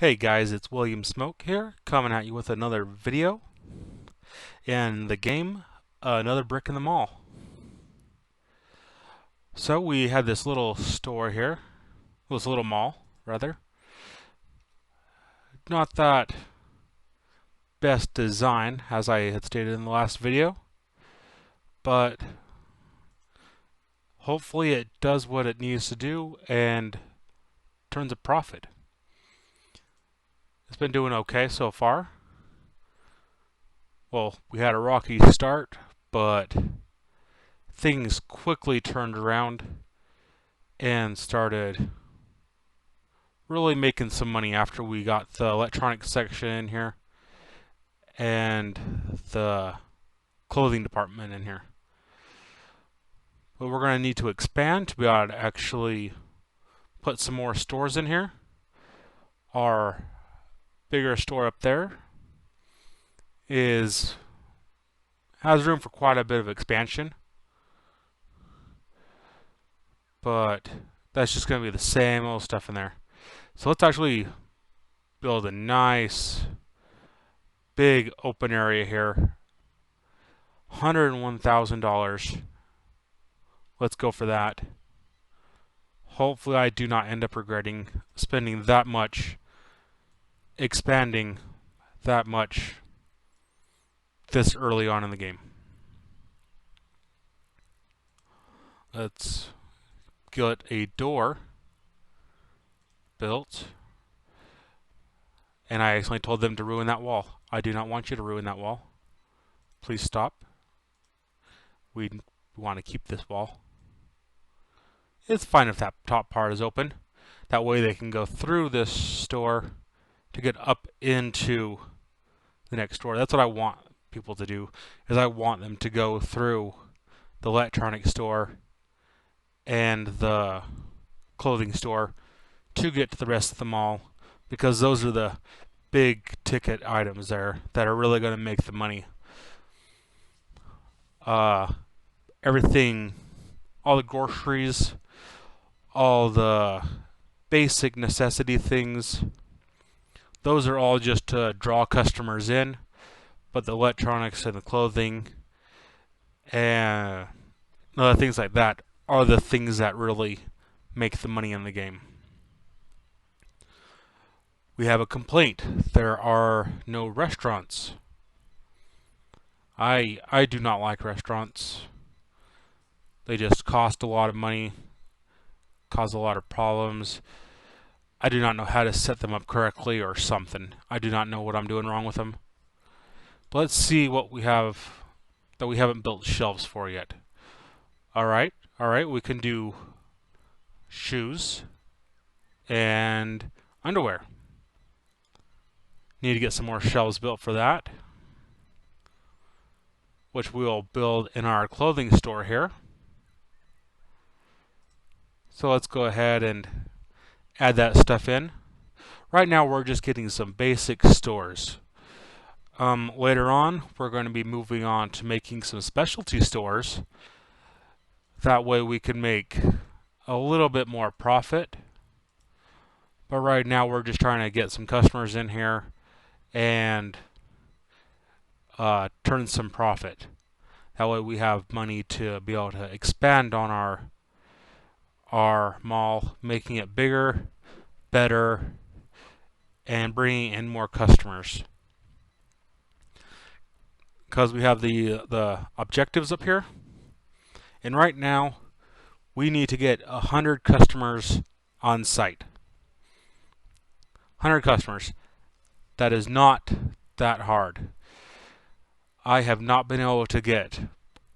Hey guys, it's William Smoke here, coming at you with another video in the game, Another Brick in the Mall. So we had this little store here, this little mall, rather. Not that best design, as I had stated in the last video, but hopefully it does what it needs to do and turns a profit. It's been doing okay so far. Well, we had a rocky start, but things quickly turned around and started really making some money after we got the electronics section in here and the clothing department in here. But we're going to need to expand to be able to actually put some more stores in here. Our bigger store up there has room for quite a bit of expansion, but that's just going to be the same old stuff in there. So let's actually build a nice big open area here. $101,000. Let's go for that. Hopefully I do not end up regretting spending that much, expanding that much this early on in the game. Let's get a door built. And I accidentally told them to ruin that wall. I do not want you to ruin that wall. Please stop. We want to keep this wall. It's fine if that top part is open. That way they can go through this store to get up into the next store. That's what I want people to do, is I want them to go through the electronics store and the clothing store to get to the rest of the mall, because those are the big ticket items there that are really going to make the money. Everything, all the groceries, all the basic necessity things, those are all just to draw customers in, but the electronics and the clothing and other things like that are the things that really make the money in the game. We have a complaint. There are no restaurants. I do not like restaurants. They just cost a lot of money, cause a lot of problems. I do not know how to set them up correctly or something. I do not know what I'm doing wrong with them. But let's see what we have that we haven't built shelves for yet. Alright, we can do shoes and underwear. Need to get some more shelves built for that, which we will build in our clothing store here. So let's go ahead and add that stuff in. Right now we're just getting some basic stores. Later on we're going to be moving on to making some specialty stores. That way we can make a little bit more profit. But right now we're just trying to get some customers in here and turn some profit. That way we have money to be able to expand on our mall, making it bigger, better, and bringing in more customers. Because we have the objectives up here, and right now we need to get 100 customers on site. 100 customers. That is not that hard. I have not been able to get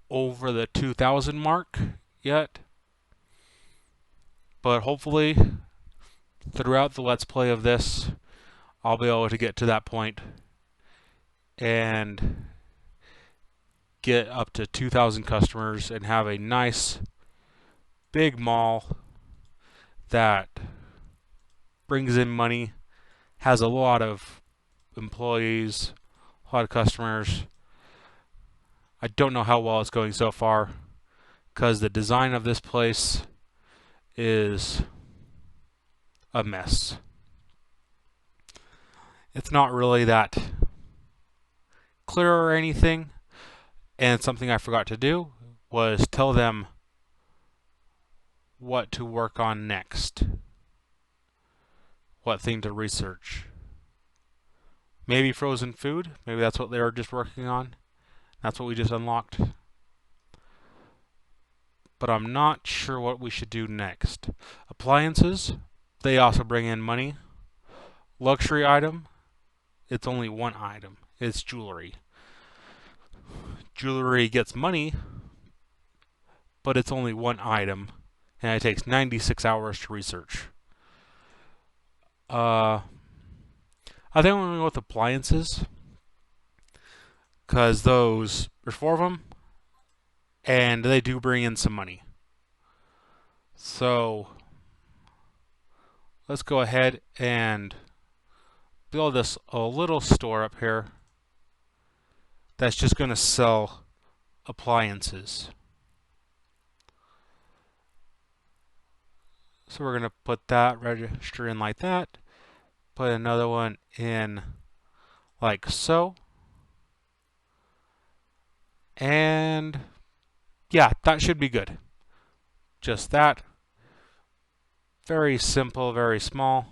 over the 2,000 mark yet, but hopefully throughout the Let's Play of this I'll be able to get to that point and get up to 2,000 customers and have a nice big mall that brings in money, has a lot of employees, a lot of customers. I don't know how well it's going so far, because the design of this place is a mess. It's not really that clear or anything. And something I forgot to do was tell them what to work on next. What thing to research. Maybe frozen food. Maybe that's what they were just working on. That's what we just unlocked. But I'm not sure what we should do next. Appliances. They also bring in money. Luxury item. It's only one item. It's jewelry. Jewelry gets money, but it's only one item, and it takes 96 hours to research. I think I'm going to go with appliances, because there's 4 of them, and they do bring in some money. So let's go ahead and build us a little store up here that's just going to sell appliances. So we're going to put that register in like that. Put another one in like so. And yeah, that should be good. Just that. Very simple, very small.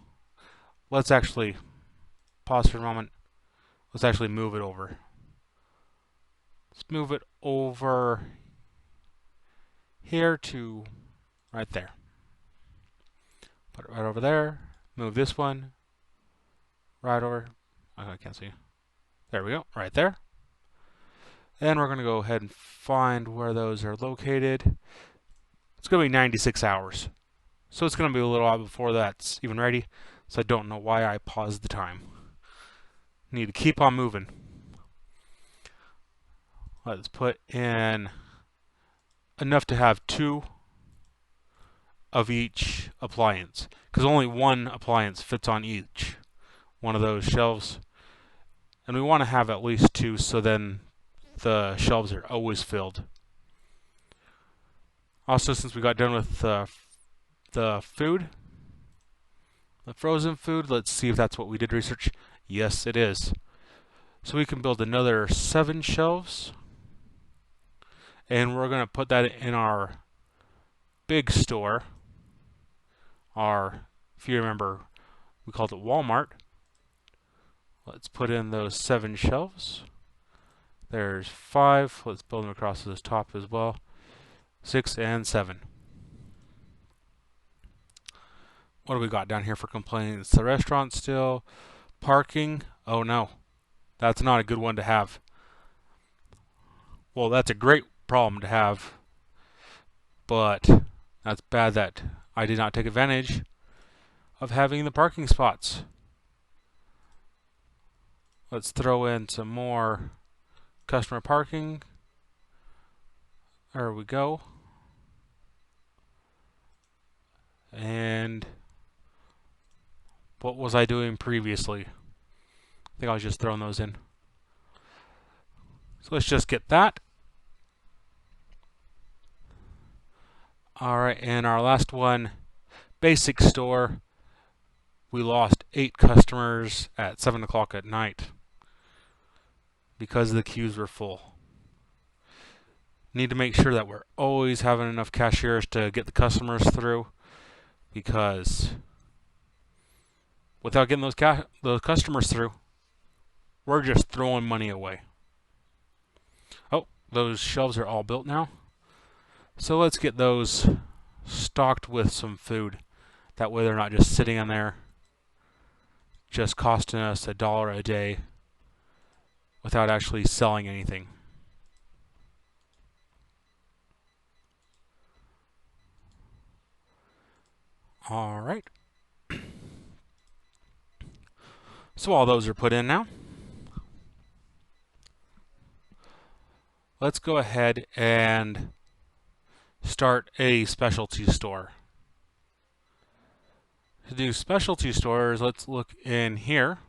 Let's actually pause for a moment. Let's actually move it over. Let's move it over here to right there. Put it right over there. Move this one right over. Oh, I can't see. There we go, right there. And we're going to go ahead and find where those are located. It's going to be 96 hours. So it's going to be a little while before that's even ready. So I don't know why I paused the time. Need to keep on moving. Let's put in enough to have 2 of each appliance, because only one appliance fits on each one of those shelves, and we want to have at least 2, so then the shelves are always filled. Also, since we got done with the food, the frozen food, let's see if that's what we did research. Yes, it is. So we can build another 7 shelves, and we're going to put that in our big store. If you remember, we called it Walmart. Let's put in those 7 shelves. There's 5. Let's build them across this top as well. 6 and 7. What do we got down here for complaints? The restaurant still. Parking. Oh no. That's not a good one to have. Well, that's a great problem to have. But that's bad that I did not take advantage of having the parking spots. Let's throw in some more customer parking. There we go. And what was I doing previously? I think I was just throwing those in. So let's just get that. Alright, and our last one, basic store. We lost 8 customers at 7 o'clock at night because the queues were full. Need to make sure that we're always having enough cashiers to get the customers through, because without getting those customers through, we're just throwing money away. Oh, those shelves are all built now. So let's get those stocked with some food. That way they're not just sitting on there, just costing us $1 a day without actually selling anything. All right. So all those are put in now. Let's go ahead and start a specialty store. To do specialty stores, let's look in here.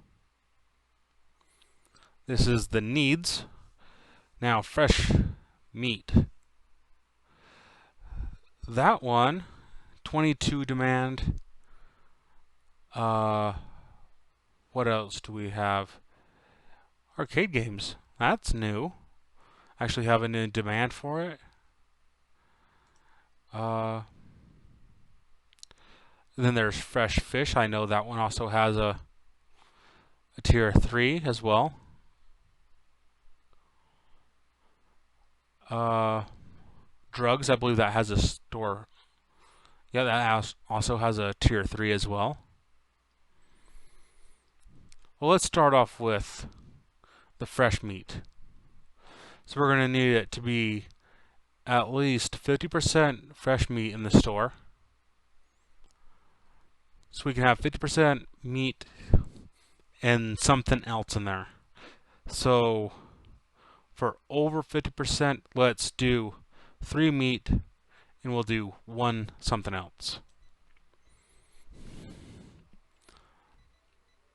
This is the needs. Now, fresh meat. That one, 22 demand. What else do we have? Arcade games. That's new. Actually have a new demand for it. Then there's Fresh Fish. I know that one also has a tier 3 as well. Drugs, I believe that has a store. Yeah, that also has a tier 3 as well. Well, let's start off with the fresh meat. So we're going to need it to be at least 50% fresh meat in the store. So we can have 50% meat and something else in there. So for over 50%, let's do 3 meat and we'll do 1 something else.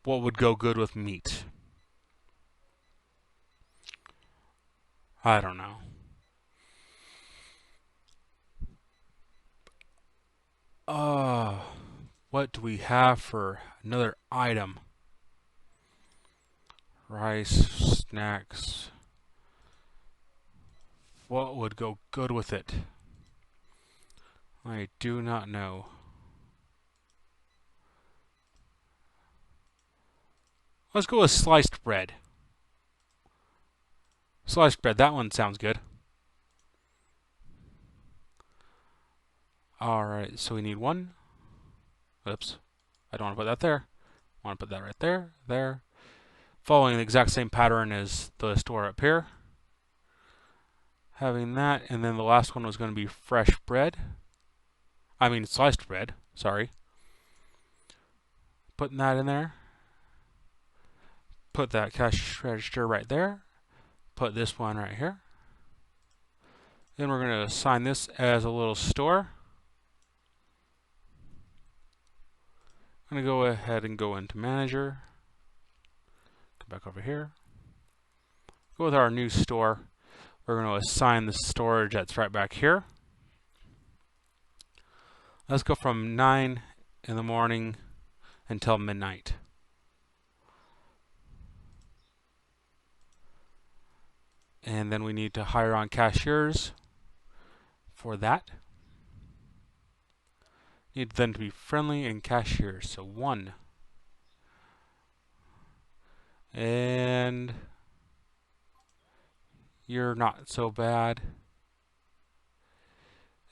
What would go good with meat? I don't know. What do we have for another item? Rice, snacks. What would go good with it? I do not know. Let's go with sliced bread. Sliced bread, that one sounds good. Alright, so we need 1. Oops. I don't want to put that there. I want to put that right there, there. Following the exact same pattern as the store up here. Having that, and then the last one was going to be fresh bread. I mean sliced bread, sorry. Putting that in there. Put that cash register right there. Put this one right here. Then we're going to assign this as a little store. I'm going to go ahead and go into manager. Come back over here. Go with our new store. We're going to assign the storage that's right back here. Let's go from 9 in the morning until midnight. And then we need to hire on cashiers for that. Need them to be friendly and cashiers. So 1. And you're not so bad.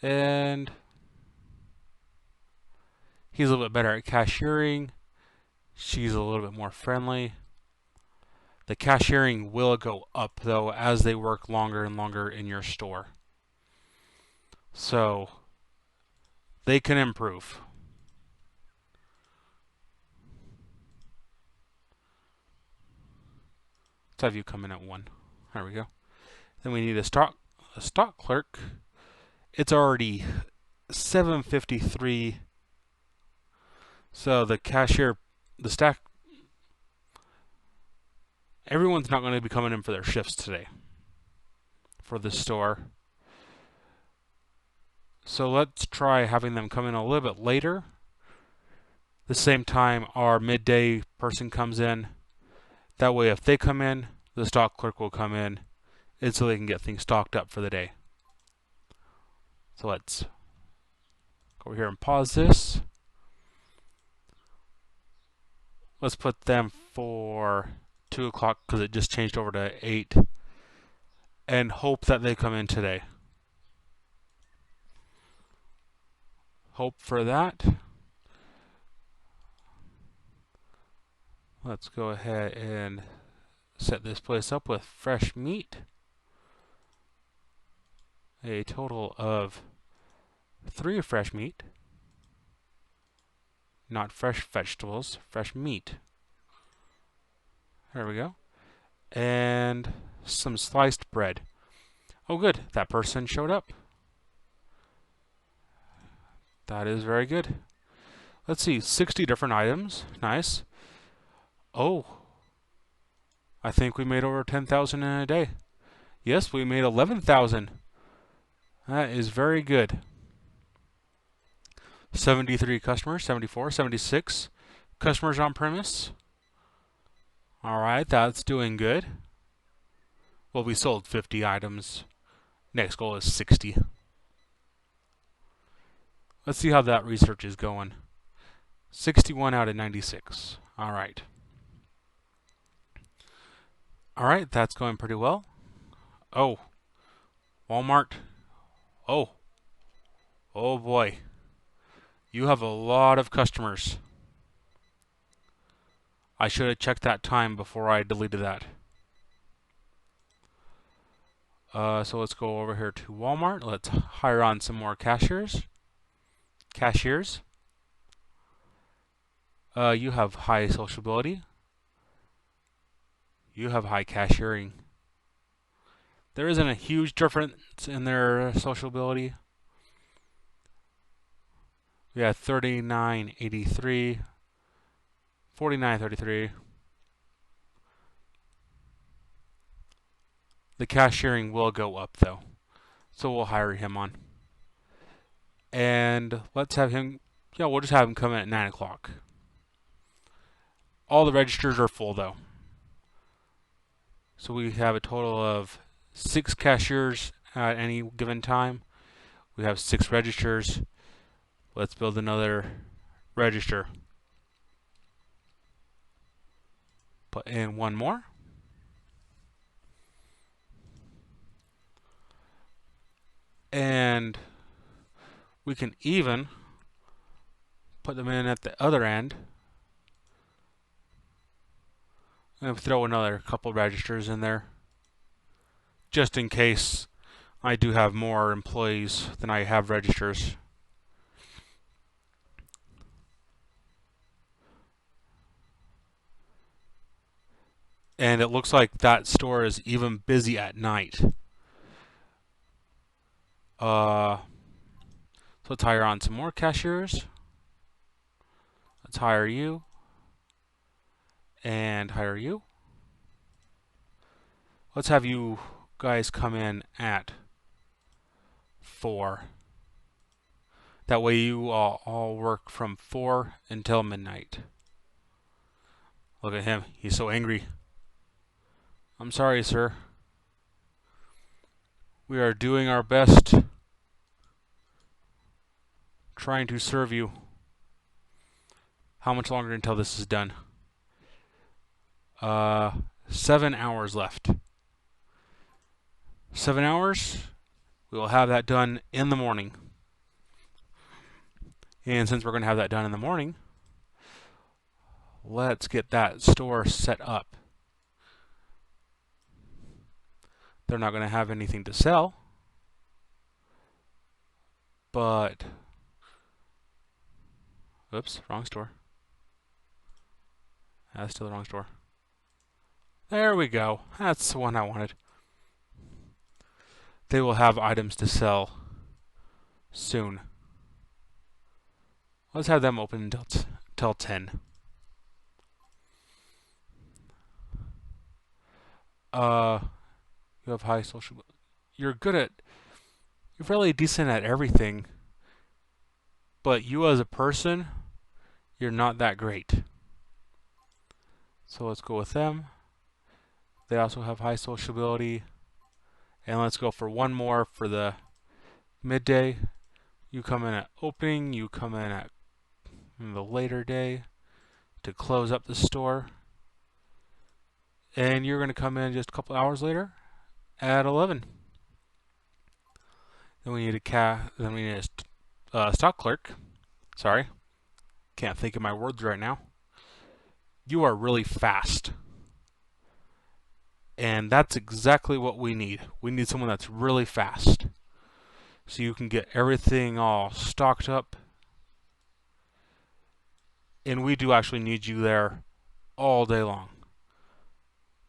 And he's a little bit better at cashiering. She's a little bit more friendly. The cashiering will go up though as they work longer and longer in your store. So they can improve. Let's have you come in at 1. There we go. Then we need a stock clerk. It's already 7:53. So the cashier, the staff, everyone's not going to be coming in for their shifts today for the store. So let's try having them come in a little bit later. The same time our midday person comes in. That way if they come in, the stock clerk will come in, and so they can get things stocked up for the day. So let's go over here and pause this. Let's put them for 2 o'clock because it just changed over to 8. And hope that they come in today. Hope for that. Let's go ahead and set this place up with fresh meat. A total of 3 fresh meat. Not fresh vegetables, fresh meat. There we go. And some sliced bread. Oh good, that person showed up. That is very good. Let's see, 60 different items. Nice. Oh, I think we made over 10,000 in a day. Yes, we made 11,000. That is very good. 73 customers, 74, 76 customers on premise. Alright, that's doing good. Well, we sold 50 items. Next goal is 60. Let's see how that research is going. 61 out of 96. Alright. Alright, that's going pretty well. Oh, Walmart. Oh. Oh boy. You have a lot of customers. I should have checked that time before I deleted that. So let's go over here to Walmart. Let's hire on some more cashiers. You have high sociability. You have high cashiering. There isn't a huge difference in their sociability. We have 39.83, 49.33. The cashiering will go up though, so we'll hire him on. And let's have him, we'll just have him come in at 9 o'clock. All the registers are full though. So we have a total of 6 cashiers at any given time. We have 6 registers. Let's build another register. Put in one more. And we can even put them in at the other end. And throw another couple registers in there, just in case I do have more employees than I have registers. And it looks like that store is even busy at night. So let's hire on some more cashiers. Let's hire you. And hire you. Let's have you guys come in at 4. That way you all work from 4 until midnight. Look at him. He's so angry. I'm sorry, sir. We are doing our best trying to serve you. How much longer until this is done? 7 hours left. 7 hours. We will have that done in the morning. And since we're going to have that done in the morning, let's get that store set up. They're not going to have anything to sell, but oops, wrong store. That's still the wrong store. There we go. That's the one I wanted. They will have items to sell soon. Let's have them open until 10. You have high social. You're fairly decent at everything, but you as a person, you're not that great. So let's go with them. They also have high sociability. And let's go for one more for the midday. You come in at opening, you come in at the later day to close up the store. And you're going to come in just a couple hours later at 11. Then we need a stock clerk. Sorry, can't think of my words right now. You are really fast. And that's exactly what we need. We need someone that's really fast. So you can get everything all stocked up. And we do actually need you there all day long,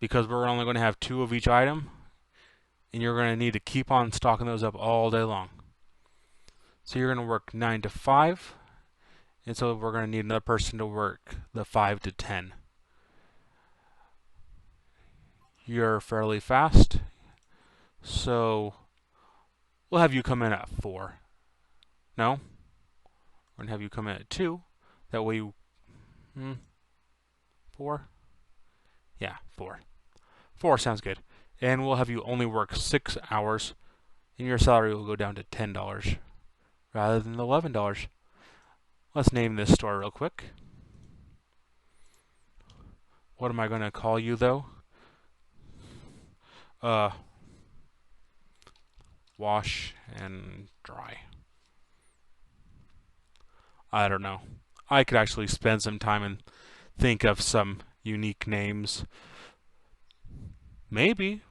because we're only going to have 2 of each item, and you're going to need to keep on stocking those up all day long. So you're going to work 9 to 5, and so we're going to need another person to work the 5 to 10. You're fairly fast, so we'll have you come in at 4. No? We're going to have you come in at 2. That way you... 4? Yeah, 4. 4 sounds good. And we'll have you only work 6 hours, and your salary will go down to $10 rather than $11. Let's name this store real quick. What am I going to call you, though? Wash and dry. I don't know. I could actually spend some time and think of some unique names. Maybe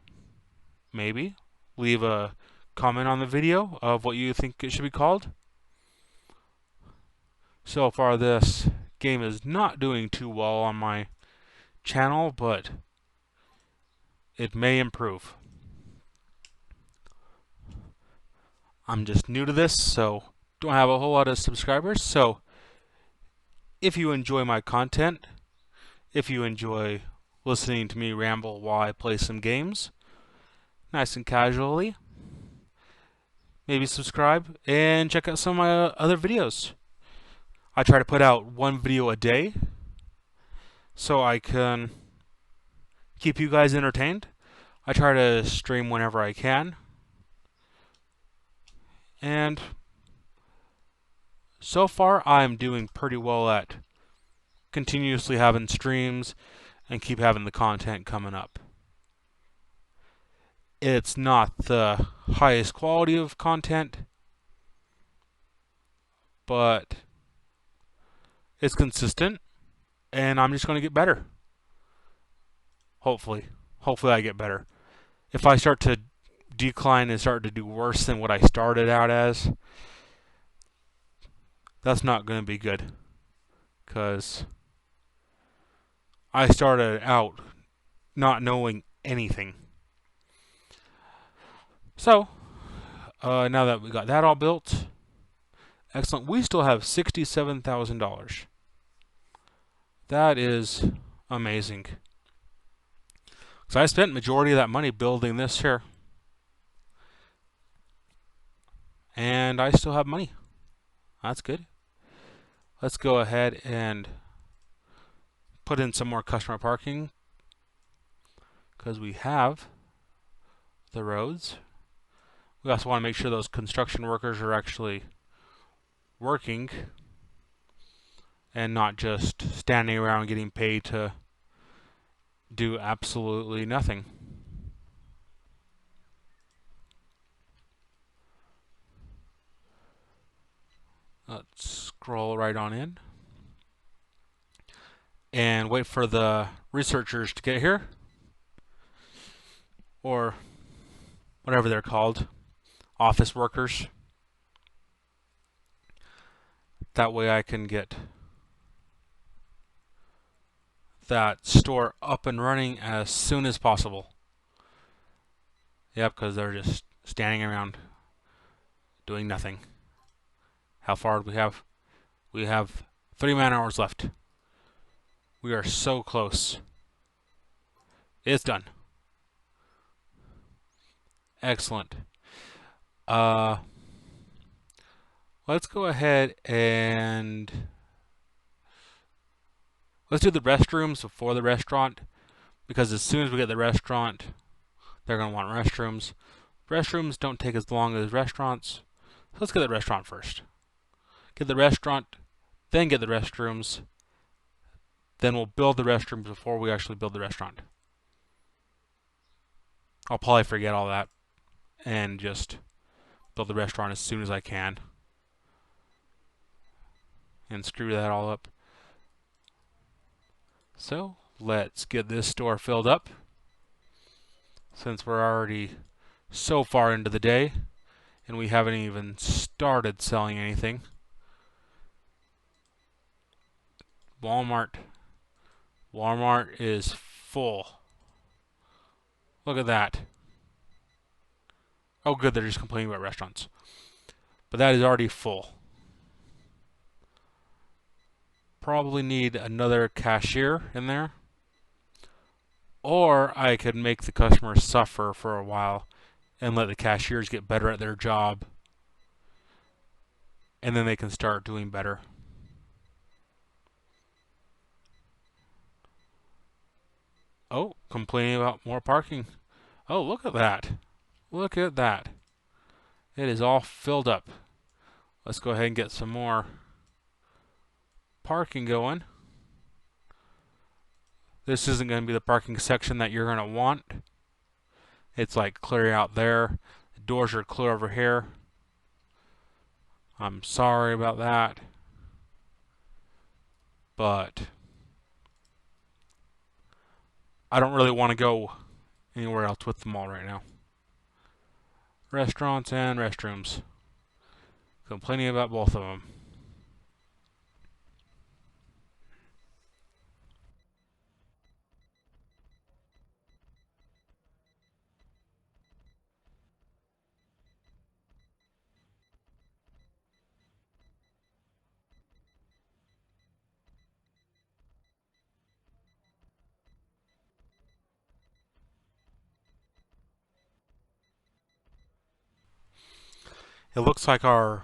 leave a comment on the video of what you think it should be called. So far this game is not doing too well on my channel, but it may improve. I'm just new to this, so don't have a whole lot of subscribers. So if you enjoy my content, if you enjoy listening to me ramble while I play some games, nice and casually, maybe subscribe and check out some of my other videos. I try to put out 1 video a day so I can keep you guys entertained. I try to stream whenever I can. And so far I'm doing pretty well at continuously having streams and keep having the content coming up. It's not the highest quality of content, but it's consistent, and I'm just going to get better. Hopefully I get better. If I start to decline and start to do worse than what I started out as, that's not going to be good, because I started out not knowing anything. So now that we got that all built, excellent. We still have $67,000. That is amazing. So I spent majority of that money building this here, and I still have money. That's good. Let's go ahead and put in some more customer parking, because we have the roads. We also want to make sure those construction workers are actually working and not just standing around getting paid to do absolutely nothing. Let's scroll right on in and wait for the researchers to get here, or whatever they're called, office workers. That way I can get that store up and running as soon as possible. Yep, because they're just standing around doing nothing. How far do we have? We have 3 man-hours left. We are so close. It's done. Excellent. Let's go ahead and let's do the restrooms before the restaurant, because as soon as we get the restaurant, they're going to want restrooms. Restrooms don't take as long as restaurants. So let's get the restaurant first. Get the restaurant, then get the restrooms. Then we'll build the restrooms before we actually build the restaurant. I'll probably forget all that and just build the restaurant as soon as I can and screw that all up. So let's get this store filled up, since we're already so far into the day and we haven't even started selling anything. Walmart is full. Look at that. Oh good, they're just complaining about restaurants. But that is already full. Probably need another cashier in there. Or I could make the customers suffer for a while and let the cashiers get better at their job, and then they can start doing better. Oh, complaining about more parking. Oh, look at that. Look at that. It is all filled up. Let's go ahead and get some more parking going. This isn't going to be the parking section that you're going to want. It's like clear out there. The doors are clear over here. I'm sorry about that. But I don't really want to go anywhere else with the mall right now. Restaurants and restrooms. Complaining about both of them. It looks like our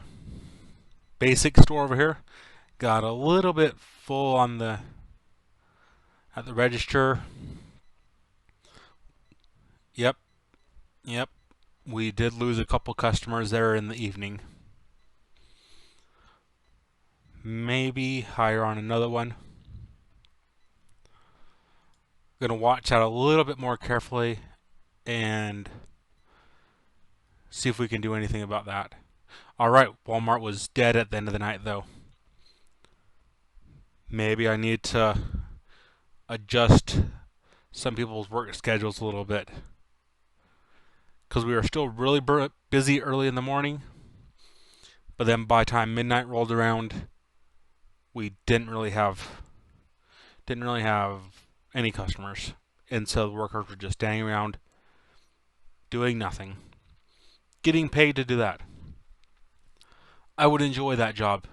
basic store over here got a little bit full on at the register. Yep, yep. We did lose a couple customers there in the evening. Maybe hire on another one. Gonna watch out a little bit more carefully and see if we can do anything about that. Alright, Walmart was dead at the end of the night though. Maybe I need to adjust some people's work schedules a little bit. Because we were still really busy early in the morning. But then by the time midnight rolled around, we didn't really have any customers. And so the workers were just standing around doing nothing. Getting paid to do that. I would enjoy that job.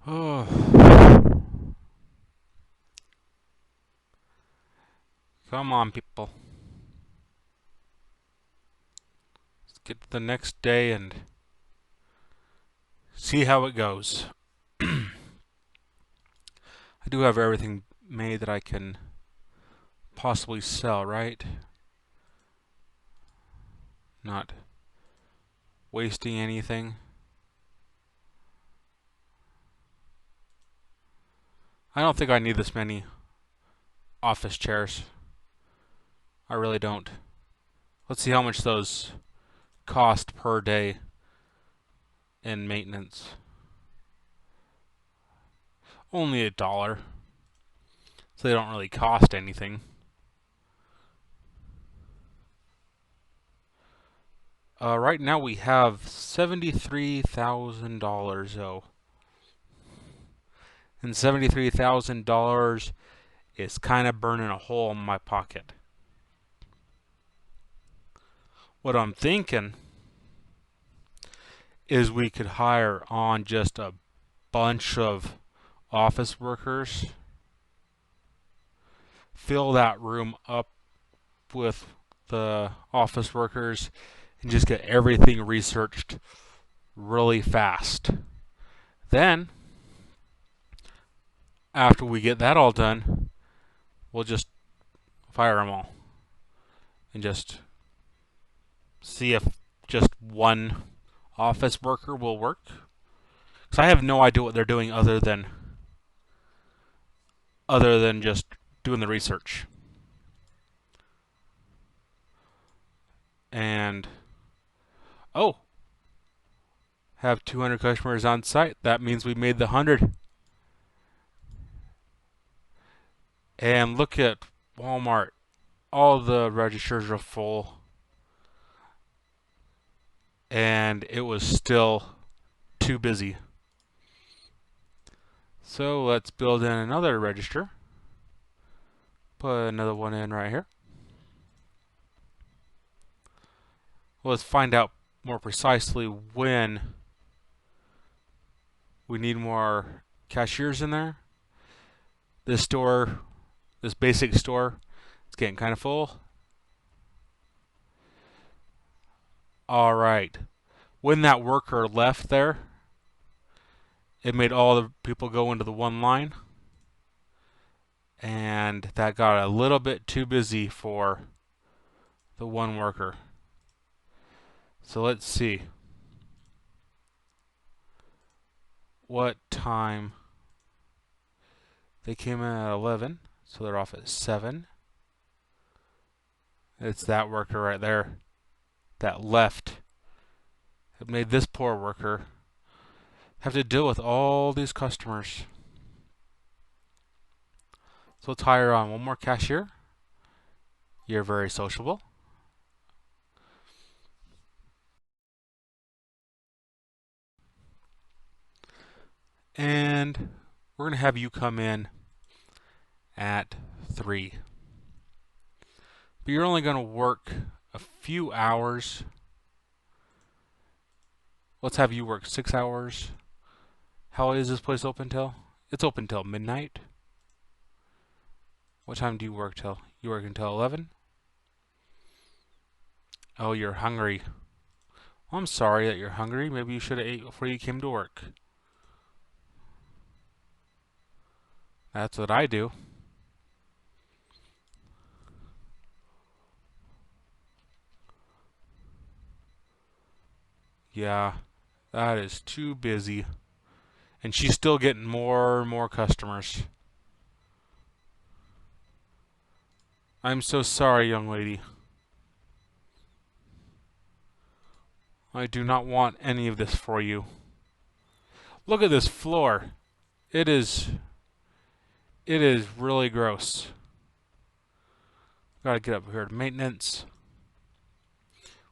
Oh. Come on, people. Let's get to the next day and see how it goes. I do have everything made that I can possibly sell, right? Not wasting anything. I don't think I need this many office chairs. I really don't. Let's see how much those cost per day in maintenance. Only $1. So they don't really cost anything. Right now we have $73,000 though. And $73,000 is kind of burning a hole in my pocket. What I'm thinking is we could hire on just a bunch of office workers, fill that room up with the office workers, and just get everything researched really fast. Then, after we get that all done, we'll just fire them all and just see if just one office worker will work. Because I have no idea what they're doing other than just doing the research. And oh, have 200 customers on site. That means we made the 100. And look at Walmart. All the registers are full. And it was still too busy. So let's build in another register. Put another one in right here. Let's find out more precisely when we need more cashiers in there. This store, this basic store, it's getting kind of full. All right. When that worker left there, it made all the people go into the one line. And that got a little bit too busy for the one worker. So let's see. What time? They came in at 11, so they're off at 7. It's that worker right there that left. It made this poor worker have to deal with all these customers. So let's hire on one more cashier. You're very sociable. And we're going to have you come in at 3. But you're only going to work a few hours. Let's have you work 6 hours. How late is this place open till? It's open till midnight. What time do you work till? You work until 11? Oh, you're hungry. Well, I'm sorry that you're hungry. Maybe you should have ate before you came to work. That's what I do. Yeah, that is too busy. And she's still getting more and more customers. I'm so sorry, young lady. I do not want any of this for you. Look at this floor. It is really gross. Gotta get up here to maintenance.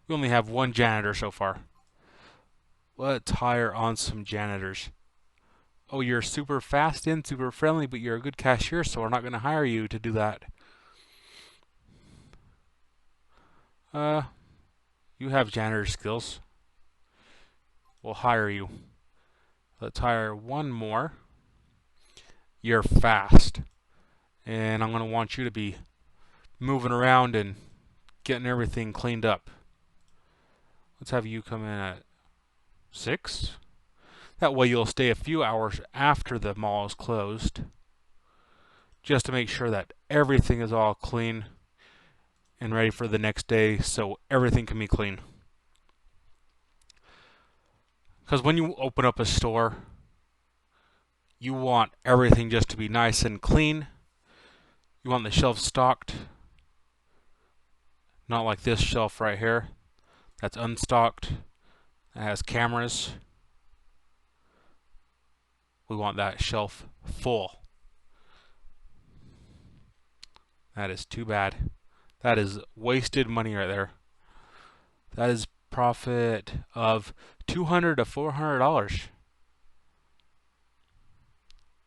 We only have one janitor so far. Let's hire on some janitors. Oh, you're super fast and super friendly, but you're a good cashier, so we're not going to hire you to do that. You have janitor skills. We'll hire you. Let's hire one more. You're fast. And I'm going to want you to be moving around and getting everything cleaned up. Let's have you come in at 6. That way you'll stay a few hours after the mall is closed, just to make sure that everything is all clean and ready for the next day, so everything can be clean. Because when you open up a store, you want everything just to be nice and clean. You want the shelves stocked, not like this shelf right here that's unstocked. It has cameras. We want that shelf full. That is too bad. That is wasted money right there. That is profit of $200 to $400.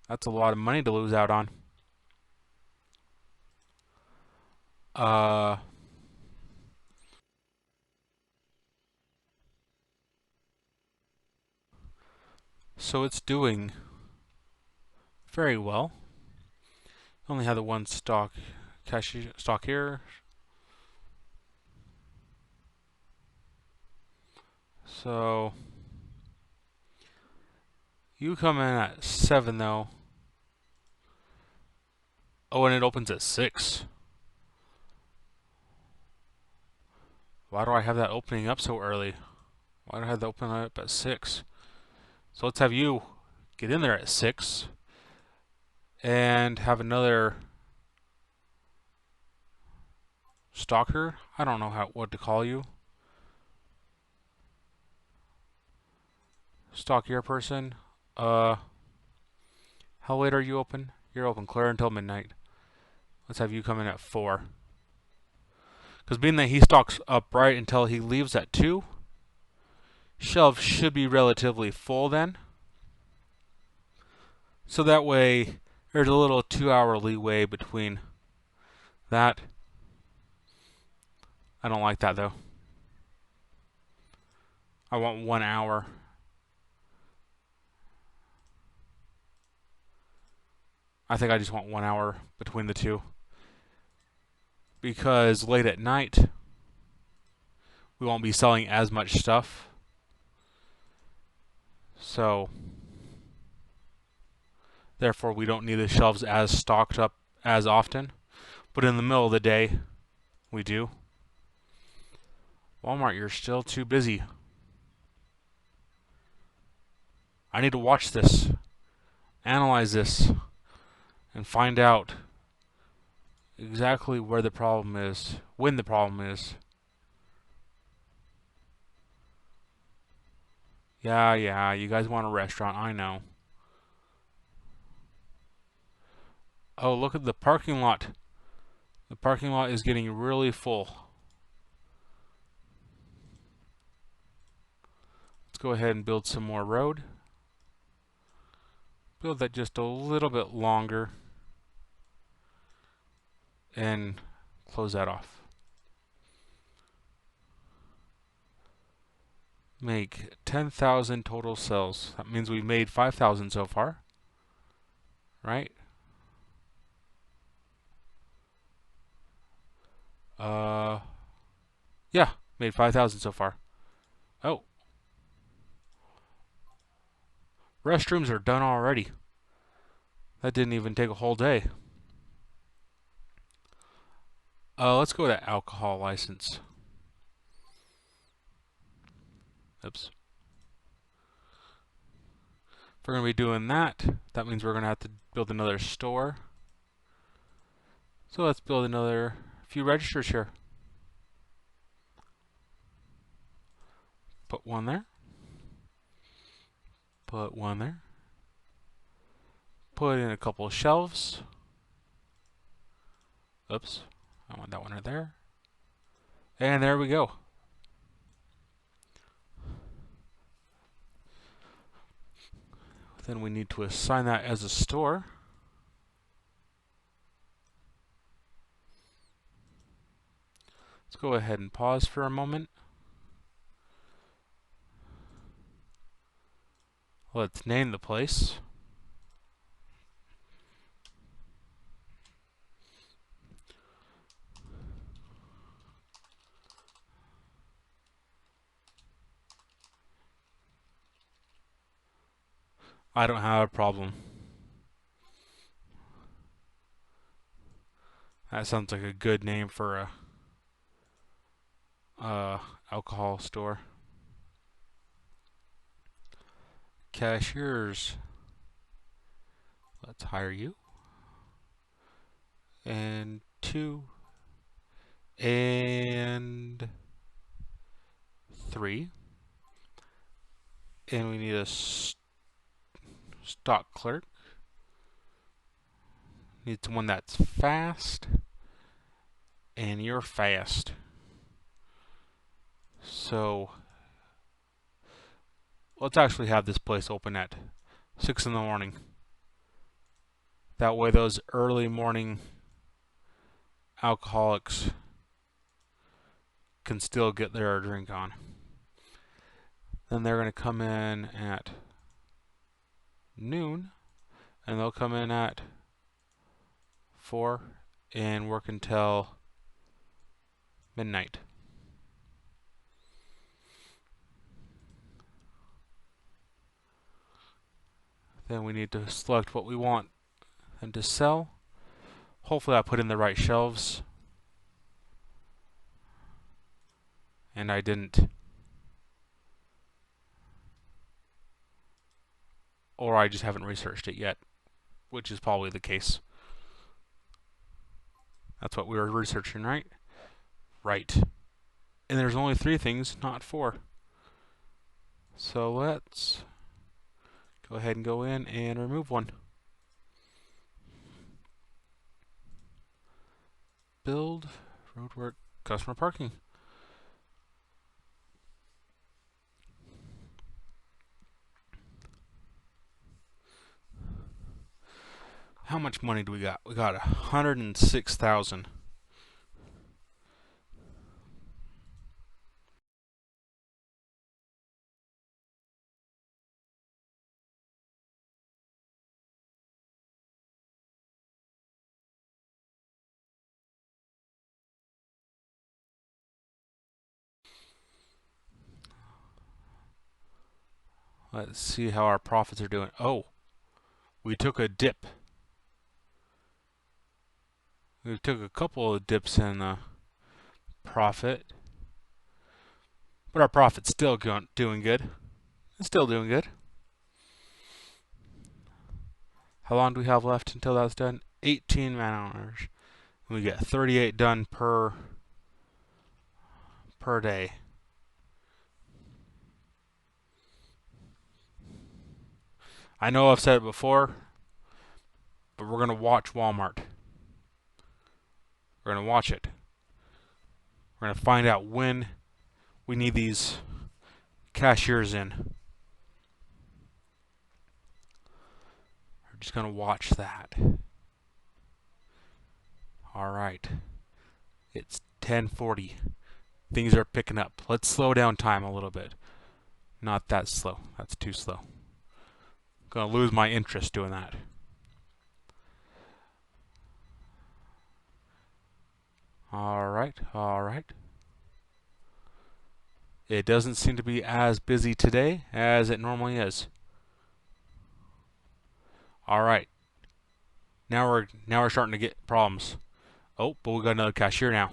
That's a lot of money to lose out on. So it's doing very well. Only had the one stock here. So you come in at 7 though. Oh, and it opens at 6. Why do I have that opening up so early? Why do I have that opening up at 6? So let's have you get in there at 6 and have another stalker. I don't know what to call you. Stockier person. How late are you open? You're open clear until midnight. Let's have you come in at 4. Because being that he stocks up right until he leaves at 2, shelves should be relatively full then. So that way, there's a little 2-hour leeway between that. I don't like that though. I want 1 hour. I think I just want 1 hour between the two. Because late at night, we won't be selling as much stuff. So, therefore, we don't need the shelves as stocked up as often. But in the middle of the day, we do. Walmart, you're still too busy. I need to watch this, analyze this, and find out exactly where the problem is, when the problem is. Yeah, you guys want a restaurant, I know. Oh, look at the parking lot. The parking lot is getting really full. Let's go ahead and build some more road. Build that just a little bit longer. And close that off. Make 10,000 total sales. That means we made 5,000 so far. Right? Yeah, made 5,000 so far. Oh. Restrooms are done already. That didn't even take a whole day. Let's go to alcohol license. Oops. If we're going to be doing that, that means we're going to have to build another store. So let's build another few registers here. Put one there. Put one there. Put in a couple of shelves. Oops. I want that one right there. And there we go. Then we need to assign that as a store. Let's go ahead and pause for a moment. Let's name the place. I don't have a problem. That sounds like a good name for a alcohol store. Cashiers. Let's hire you. And 2 and 3. And we need a stock clerk. Need someone that's fast. And you're fast. So let's actually have this place open at 6 in the morning. That way those early morning alcoholics can still get their drink on. Then they're going to come in at noon, and they'll come in at 4 and work until midnight. Then we need to select what we want them to sell. Hopefully I put in the right shelves. And I didn't. Or I just haven't researched it yet, which is probably the case. That's what we were researching, right? Right. And there's only 3 things, not 4. So let's go ahead and go in and remove one. Build, roadwork, customer parking. How much money do we got? We got 106,000. Let's see how our profits are doing. Oh, we took a dip. We took a couple of dips in profit, but our profit's still doing good. It's still doing good. How long do we have left until that's done? 18 man hours. We get 38 done per day. I know I've said it before, but we're going to watch Walmart. We're going to watch it. We're going to find out when we need these cashiers in. We're just going to watch that. All right. It's 10:40. Things are picking up. Let's slow down time a little bit. Not that slow. That's too slow. Gonna lose my interest doing that. All right. It doesn't seem to be as busy today as it normally is. All right. Now we're starting to get problems. Oh, but we got another cashier now.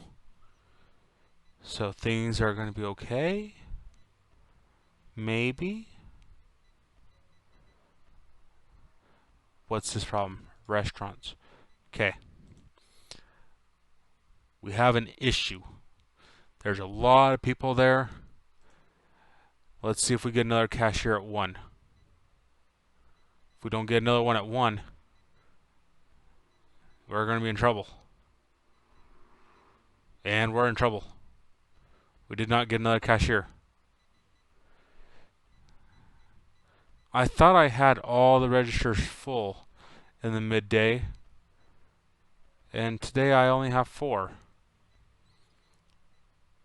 So things are going to be okay. Maybe. What's this problem? Restaurants. Okay. We have an issue. There's a lot of people there. Let's see if we get another cashier at 1. If we don't get another one at 1, we're going to be in trouble. And we're in trouble. We did not get another cashier. I thought I had all the registers full in the midday, and today I only have 4.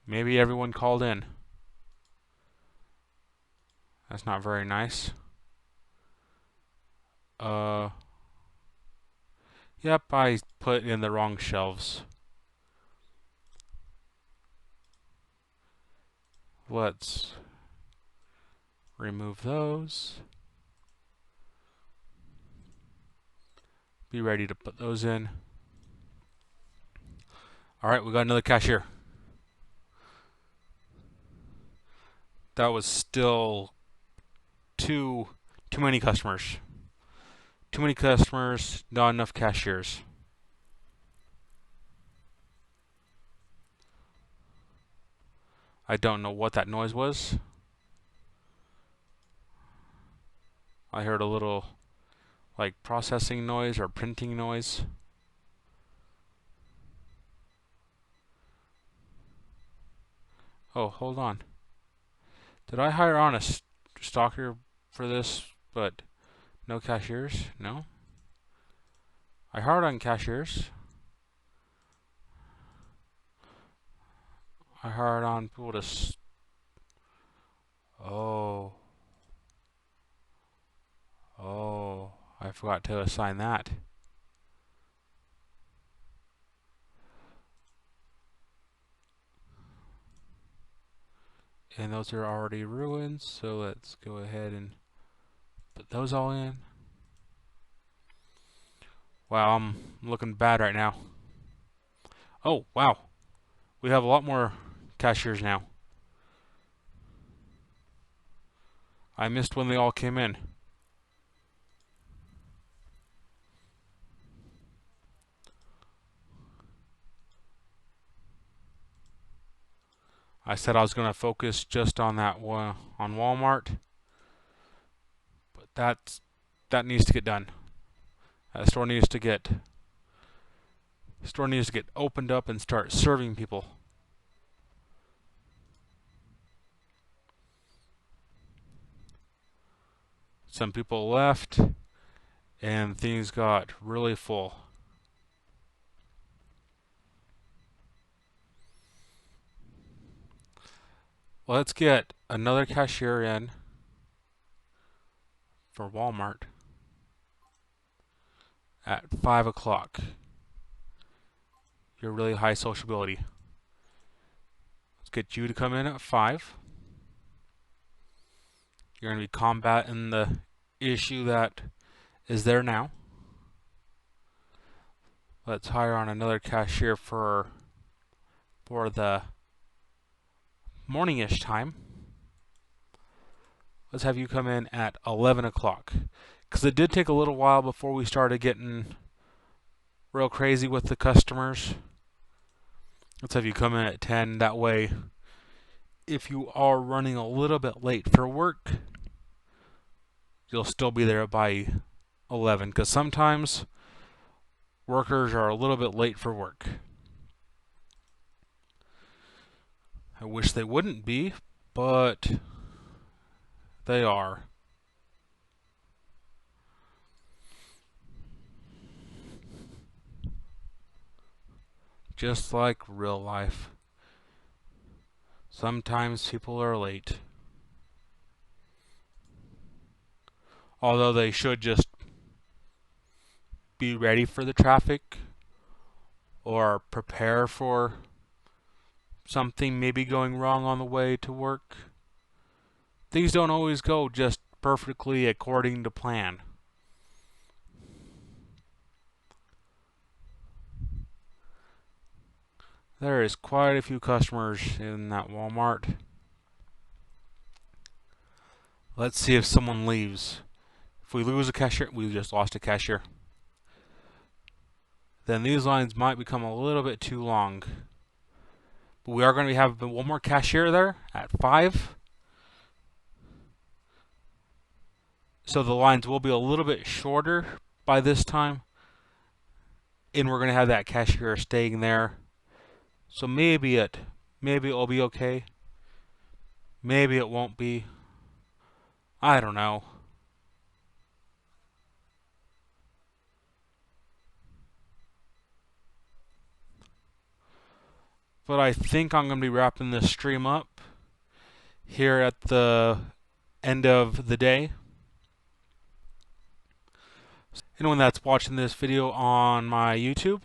Maybe everyone called in. That's not very nice. Yep, I put in the wrong shelves. Let's remove those. Be ready to put those in. Alright, we got another cashier. That was still too many customers. Too many customers, not enough cashiers. I don't know what that noise was. I heard a little like processing noise or printing noise. Oh, hold on. Did I hire on a stalker for this, but no cashiers? No. I hired on cashiers. I hired on people to... Oh. Oh. I forgot to assign that. And those are already ruined, so let's go ahead and put those all in. Wow, I'm looking bad right now. Oh, wow. We have a lot more cashiers now. I missed when they all came in. I said I was going to focus just on that one on Walmart, but that needs to get done. That store needs to get opened up and start serving people. Some people left, and things got really full. Let's get another cashier in for Walmart at 5 o'clock. You're really high sociability. Let's get you to come in at 5. You're going to be combating the issue that is there now. Let's hire on another cashier for the morning-ish time. Let's have you come in at 11 o'clock. Because it did take a little while before we started getting real crazy with the customers. Let's have you come in at 10. That way, if you are running a little bit late for work, you'll still be there by 11. Because sometimes workers are a little bit late for work. I wish they wouldn't be, but they are. Just like real life. Sometimes people are late. Although they should just be ready for the traffic or prepare for something maybe going wrong on the way to work. Things don't always go just perfectly according to plan. There is quite a few customers in that Walmart. Let's see if someone leaves. If we lose a cashier, we just lost a cashier. Then these lines might become a little bit too long. But we are going to have one more cashier there at 5. So the lines will be a little bit shorter by this time. And we're going to have that cashier staying there. So maybe it'll be okay. Maybe it won't be. I don't know. But I think I'm going to be wrapping this stream up here at the end of the day. Anyone that's watching this video on my YouTube,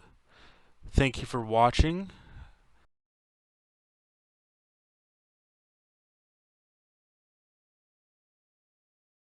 thank you for watching.